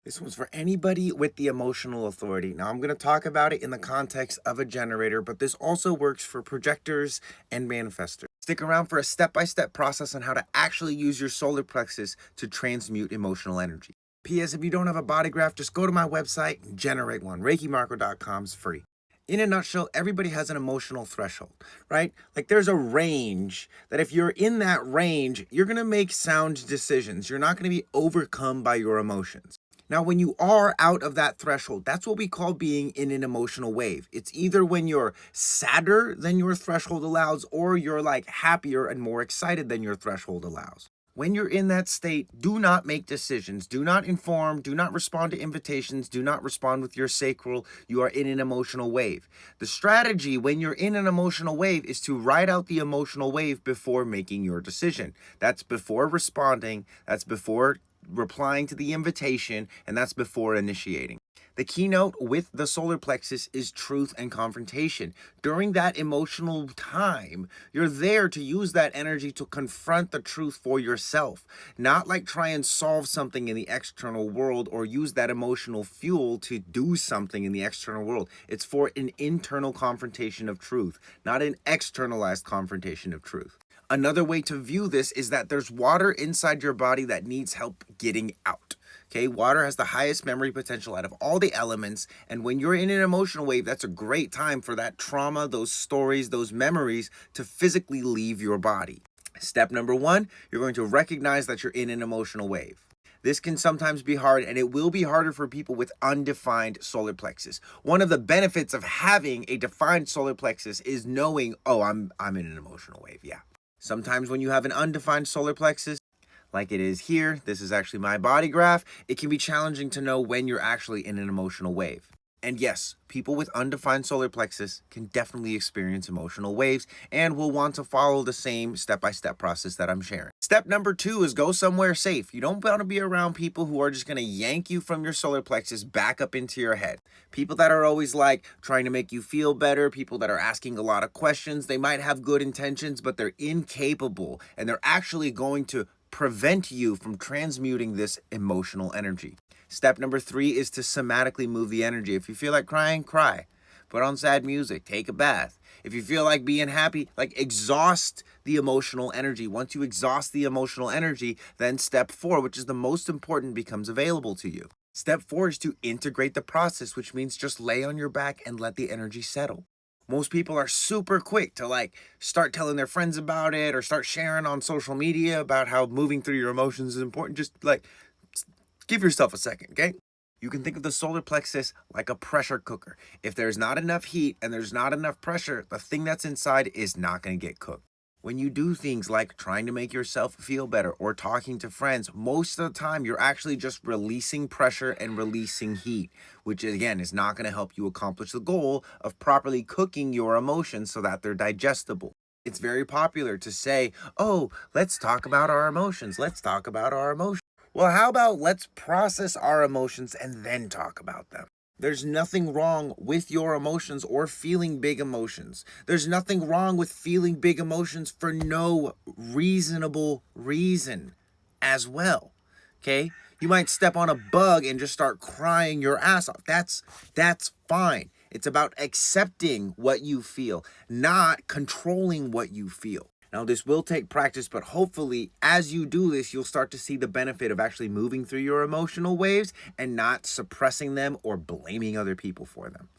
This one's for anybody with the emotional authority. Now, I'm going to talk about it in the context of a generator, but this also works for projectors and manifestors. Stick around for a step-by-step process on how to actually use your solar plexus to transmute emotional energy. P.S. If you don't have a body graph, just go to my website and generate one. ReikiMarco.com is free. In a nutshell, everybody has an emotional threshold, right? Like there's a range that if you're in that range, you're going to make sound decisions. You're not going to be overcome by your emotions. Now, when you are out of that threshold, that's what we call being in an emotional wave. It's either when you're sadder than your threshold allows, or you're like happier and more excited than your threshold allows. When you're in that state, do not make decisions. Do not inform. Do not respond to invitations. Do not respond with your sacral. You are in an emotional wave. The strategy when you're in an emotional wave is to ride out the emotional wave before making your decision. That's before responding. That's before replying to the invitation, and that's before initiating. The keynote with the solar plexus is truth and confrontation. During that emotional time, you're there to use that energy to confront the truth for yourself, not like try and solve something in the external world or use that emotional fuel to do something in the external world. It's for an internal confrontation of truth, not an externalized confrontation of truth. Another way to view this is that there's water inside your body that needs help getting out. Okay, water has the highest memory potential out of all the elements. And when you're in an emotional wave, that's a great time for that trauma, those stories, those memories to physically leave your body. Step number one, you're going to recognize that you're in an emotional wave. This can sometimes be hard, and it will be harder for people with undefined solar plexus. One of the benefits of having a defined solar plexus is knowing, oh, I'm in an emotional wave. Yeah. Sometimes when you have an undefined solar plexus, like it is here, this is actually my body graph, it can be challenging to know when you're actually in an emotional wave. And yes, people with undefined solar plexus can definitely experience emotional waves and will want to follow the same step-by-step process that I'm sharing. Step number 2 is go somewhere safe. You don't want to be around people who are just going to yank you from your solar plexus back up into your head. People that are always like trying to make you feel better, people that are asking a lot of questions, they might have good intentions, but they're incapable and they're actually going to prevent you from transmuting this emotional energy. Step number 3 is to somatically move the energy. If you feel like crying, cry. Put on sad music, take a bath. If you feel like being happy, like exhaust the emotional energy. Once you exhaust the emotional energy, then step 4, which is the most important, becomes available to you. Step 4 is to integrate the process, which means just lay on your back and let the energy settle. Most people are super quick to like start telling their friends about it or start sharing on social media about how moving through your emotions is important. Just like give yourself a second, okay? You can think of the solar plexus like a pressure cooker. If there's not enough heat and there's not enough pressure, the thing that's inside is not going to get cooked. When you do things like trying to make yourself feel better or talking to friends, most of the time you're actually just releasing pressure and releasing heat, which again is not going to help you accomplish the goal of properly cooking your emotions so that they're digestible. It's very popular to say, oh, let's talk about our emotions. Let's talk about our emotions. Well, how about let's process our emotions and then talk about them? There's nothing wrong with your emotions or feeling big emotions. There's nothing wrong with feeling big emotions for no reasonable reason as well. Okay? You might step on a bug and just start crying your ass off. That's fine. It's about accepting what you feel, not controlling what you feel. Now, this will take practice, but hopefully, as you do this, you'll start to see the benefit of actually moving through your emotional waves and not suppressing them or blaming other people for them.